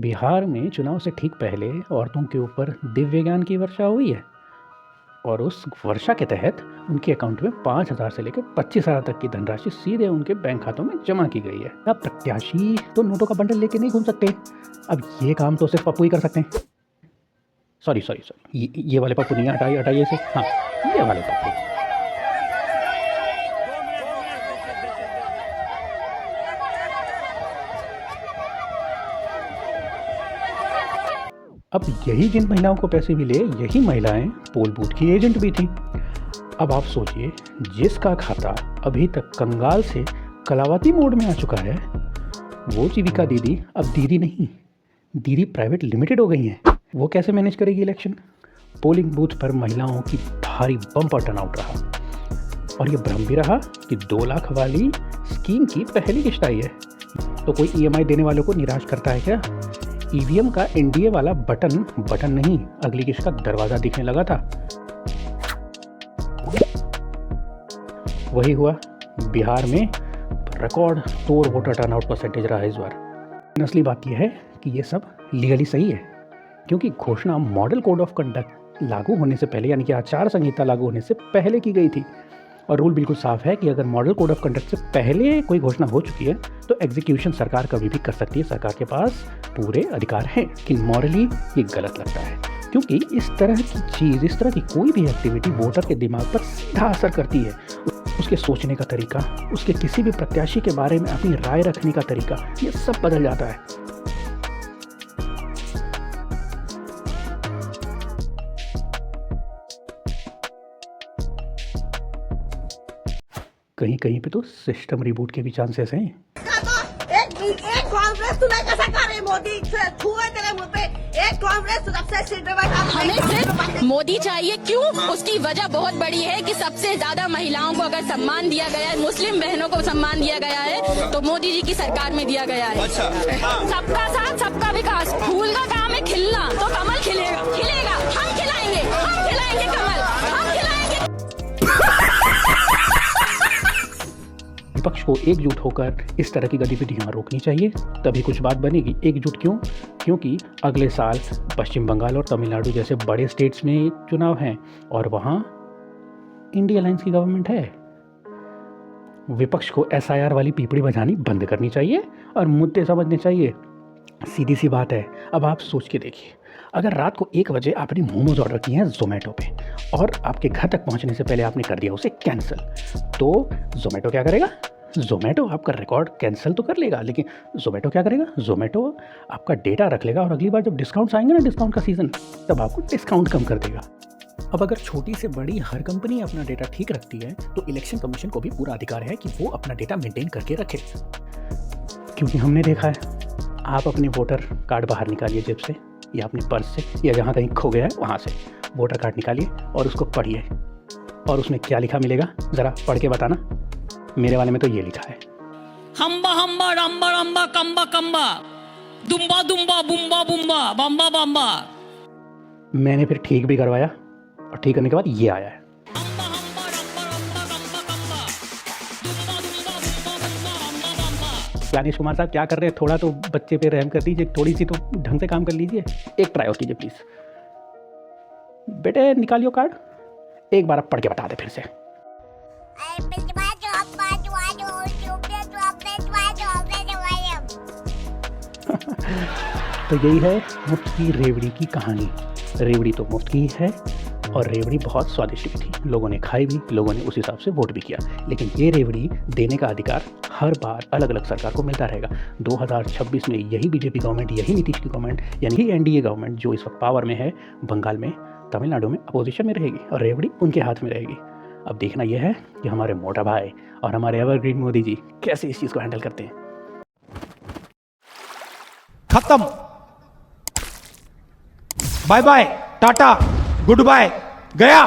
बिहार में चुनाव से ठीक पहले औरतों के ऊपर दिव्य ज्ञान की वर्षा हुई है और उस वर्षा के तहत उनके अकाउंट में 5,000 से लेकर 25,000 तक की धनराशि सीधे उनके बैंक खातों में जमा की गई है। अब प्रत्याशी तो नोटों का बंडल लेके नहीं घूम सकते, अब ये काम तो सिर्फ पप्पू ही कर सकते हैं। सॉरी, ये वाले पप्पू नहीं, हटाइए इसे। हाँ, ये वाले पप्पू। अब यही जिन महिलाओं को पैसे मिले, यही महिलाएं पोल बूथ की एजेंट भी थीं। अब आप सोचिए, जिसका खाता अभी तक कंगाल से कलावती मोड में आ चुका है, वो जीविका दीदी अब दीदी नहीं, दीदी प्राइवेट लिमिटेड हो गई हैं। वो कैसे मैनेज करेगी इलेक्शन? पोलिंग बूथ पर महिलाओं की भारी बम्पर टर्नआउट रहा और ये भ्रम भी रहा कि 2 लाख वाली स्कीम की पहली किश्त आई है। तो कोई EMI देने वालों को निराश करता है क्या? EVM का NDA वाला बटन नहीं, अगली किश्त का दरवाजा दिखने लगा था। वही हुआ, बिहार में रिकॉर्ड तोड़ वोटर टर्नआउट परसेंटेज रहा इस बार। असली बात यह है कि ये सब लीगली सही है, क्योंकि घोषणा मॉडल कोड ऑफ कंडक्ट लागू होने से पहले, यानी कि आचार संहिता लागू होने से पहले की गई थी। और रूल बिल्कुल साफ है कि अगर मॉडल कोड ऑफ कंडक्ट से पहले कोई घोषणा हो चुकी है तो एग्जीक्यूशन सरकार कभी भी कर सकती है। सरकार के पास पूरे अधिकार हैं। कि मॉरली ये गलत लगता है, क्योंकि इस तरह की चीज़, इस तरह की कोई भी एक्टिविटी वोटर के दिमाग पर सीधा असर करती है। उसके सोचने का तरीका, उसके किसी भी प्रत्याशी के बारे में अपनी राय रखने का तरीका, ये सब बदल जाता है। कहीं कहीं पे तो सिस्टम रिबूट के भी चांसेस हैं। एक कांग्रेस तू नहीं कर सकता रे, मोदी छुए तेरे मुंह पे। एक कांग्रेस सबसे सीट पे बैठा। हमें सिर्फ मोदी चाहिए। क्यों? उसकी वजह बहुत बड़ी है कि सबसे ज्यादा महिलाओं को अगर सम्मान दिया गया है, मुस्लिम बहनों को सम्मान दिया गया है, तो मोदी जी की सरकार में दिया गया है। सबका साथ, सबका विकास। फूल का काम है खिलना, तो कमल खिलेगा। हम खिलाएंगे कमल, हम खिलाएंगे। विपक्ष को एकजुट होकर इस तरह की गतिविधियां रोकनी चाहिए, तभी कुछ बात बनेगी। एकजुट क्यों? क्योंकि अगले साल पश्चिम बंगाल और तमिलनाडु जैसे बड़े स्टेट्स में चुनाव हैं और वहाँ इंडिया अलायंस की गवर्नमेंट है। विपक्ष को SIR वाली पीपड़ी बजानी बंद करनी चाहिए और मुद्दे समझने चाहिए। सीधी सी बात है। अब आप सोच के देखिए, अगर रात को 1 बजे आपने मोमोज ऑर्डर किए हैं जोमेटो पे और आपके घर तक पहुंचने से पहले आपने कर दिया उसे कैंसिल, तो जोमेटो क्या करेगा? जोमेटो आपका रिकॉर्ड कैंसिल तो कर लेगा, लेकिन जोमेटो क्या करेगा? जोमेटो आपका डेटा रख लेगा और अगली बार जब डिस्काउंट्स आएंगे ना, डिस्काउंट का सीज़न, तब आपको डिस्काउंट कम कर देगा। अब अगर छोटी से बड़ी हर कंपनी अपना डेटा ठीक रखती है, तो इलेक्शन कमीशन को भी पूरा अधिकार है कि वो अपना डेटा मेंटेन करके रखे। क्योंकि हमने देखा है, आप अपने वोटर कार्ड बाहर निकालिए जेब से या अपने पर्स से या जहाँ कहीं खो गया है वहाँ से वोटर कार्ड निकालिए और उसको पढ़िए, और उसमें क्या लिखा मिलेगा ज़रा पढ़ के बताना। मेरे वाले में तो ये लिखा है, हम्बा हम्बा रम्बा रम्बा कम्बा कम्बा दुम्बा दुम्बा बुम्बा बुम्बा बम्बा बम्बा। मैंने फिर ठीक भी करवाया और ठीक करने के बाद ये आया है। ज्ञानेश कुमार साहब क्या कर रहे हैं? थोड़ा तो बच्चे पे रहम कर दीजिए, थोड़ी सी तो ढंग से काम कर लीजिए। एक ट्राई और कीजिए प्लीज़। बेटे निकालियो कार्ड, एक बार आप पढ़ के बता दे फिर से। तो यही है मुफ्त की रेवड़ी की कहानी। रेवड़ी तो मुफ्त की है और रेवड़ी बहुत स्वादिष्ट भी थी। लोगों ने खाई भी, लोगों ने उस हिसाब से वोट भी किया। लेकिन ये रेवड़ी देने का अधिकार हर बार अलग अलग सरकार को मिलता रहेगा। 2026 में यही बीजेपी गवर्नमेंट, यही नीतीश की गवर्नमेंट, यानी NDA गवर्नमेंट जो इस वक्त पावर में है, बंगाल में, तमिलनाडु में अपोजिशन में रहेगी और रेवड़ी उनके हाथ में रहेगी। अब देखना यह है कि हमारे मोटा भाई और हमारे एवरग्रीन मोदी जी कैसे इस चीज़ को हैंडल करते हैं। खत्म, bye bye, tata, good bye, गया।